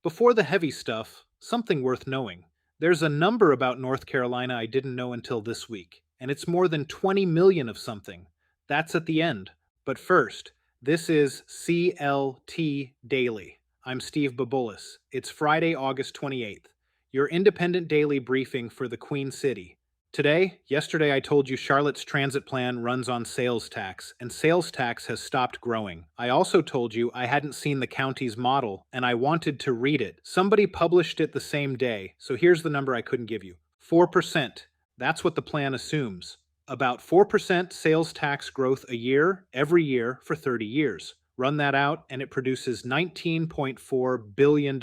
Before the heavy stuff, something worth knowing. There's a number about North Carolina I didn't know until this week, and it's more than 20 million of something. That's at the end. But first, this is CLT Daily. I'm Steve Babulis. It's Friday, August 28th, your independent daily briefing for the Queen City. Yesterday I told you Charlotte's transit plan runs on sales tax, and sales tax has stopped growing. I also told you I hadn't seen the county's model, and I wanted to read it. Somebody published it the same day, so here's the number I couldn't give you. 4%. That's what the plan assumes. About 4% sales tax growth a year, every year, for 30 years. Run that out, and it produces $19.4 billion,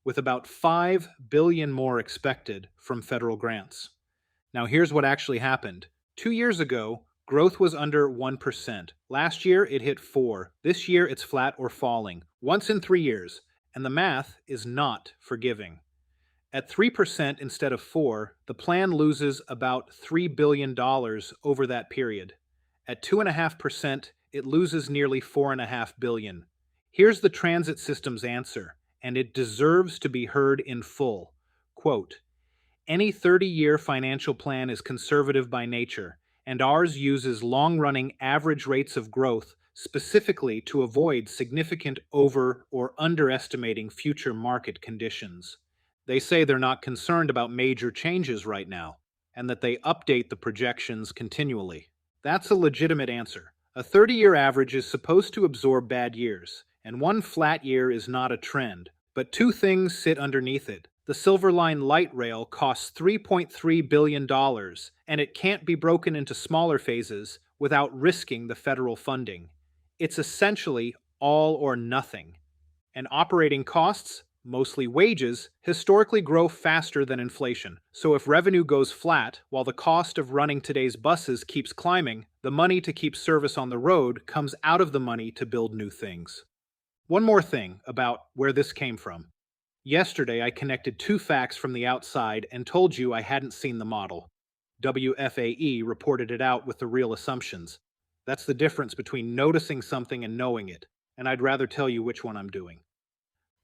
with about $5 billion more expected from federal grants. Now here's what actually happened. 2 years ago, growth was under 1%. Last year, it hit 4. This year, it's flat or falling. Once in 3 years. And the math is not forgiving. At 3% instead of 4, the plan loses about $3 billion over that period. At 2.5%, it loses nearly $4.5 billion. Here's the transit system's answer, and it deserves to be heard in full. Quote, "Any 30-year financial plan is conservative by nature, and ours uses long-running average rates of growth specifically to avoid significant over- or underestimating future market conditions." They say they're not concerned about major changes right now, and that they update the projections continually. That's a legitimate answer. A 30-year average is supposed to absorb bad years, and one flat year is not a trend, but two things sit underneath it. The Silver Line light rail costs $3.3 billion, and it can't be broken into smaller phases without risking the federal funding. It's essentially all or nothing. And operating costs, mostly wages, historically grow faster than inflation. So if revenue goes flat while the cost of running today's buses keeps climbing, the money to keep service on the road comes out of the money to build new things. One more thing about where this came from. Yesterday, I connected two facts from the outside and told you I hadn't seen the model. WFAE reported it out with the real assumptions. That's the difference between noticing something and knowing it, and I'd rather tell you which one I'm doing.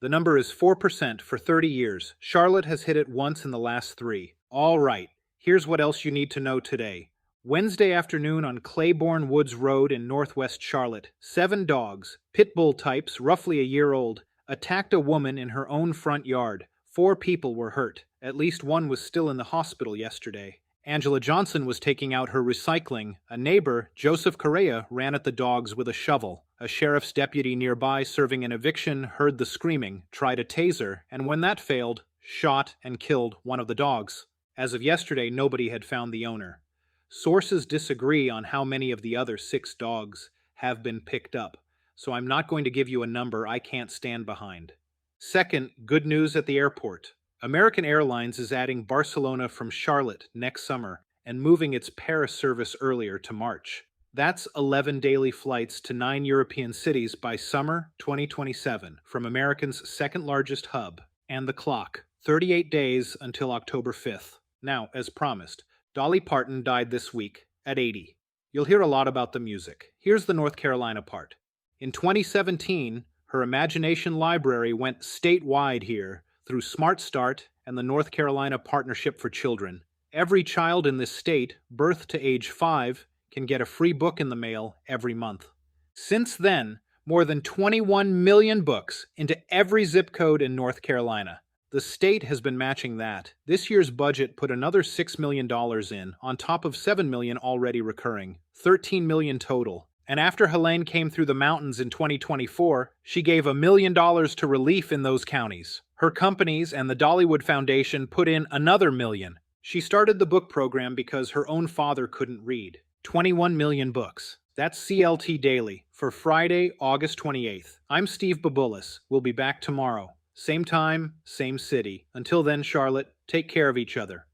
The number is 4% for 30 years. Charlotte has hit it once in the last 3. All right, here's what else you need to know today. Wednesday afternoon on Claiborne Woods Road in northwest Charlotte, 7 dogs, pit bull types, roughly a year old, attacked a woman in her own front yard. 4 people were hurt. At least one was still in the hospital yesterday. Angela Johnson was taking out her recycling. A neighbor, Joseph Correa, ran at the dogs with a shovel. A sheriff's deputy nearby serving an eviction heard the screaming, tried a taser, and when that failed, shot and killed one of the dogs. As of yesterday, nobody had found the owner. Sources disagree on how many of the other 6 dogs have been picked up, so I'm not going to give you a number I can't stand behind. Second, good news at the airport. American Airlines is adding Barcelona from Charlotte next summer and moving its Paris service earlier to March. That's 11 daily flights to 9 European cities by summer 2027 from American's second largest hub. And the clock, 38 days until October 5th. Now, as promised, Dolly Parton died this week at 80. You'll hear a lot about the music. Here's the North Carolina part. In 2017, her Imagination Library went statewide here through Smart Start and the North Carolina Partnership for Children. Every child in this state, birth to age 5, can get a free book in the mail every month. Since then, more than 21 million books into every zip code in North Carolina. The state has been matching that. This year's budget put another $6 million in, on top of $7 million already recurring, $13 million total. And after Helene came through the mountains in 2024, she gave $1 million to relief in those counties. Her companies and the Dollywood Foundation put in another $1 million. She started the book program because her own father couldn't read. 21 million books. That's CLT Daily for Friday, August 28th. I'm Steve Babulis. We'll be back tomorrow. Same time, same city. Until then, Charlotte, take care of each other.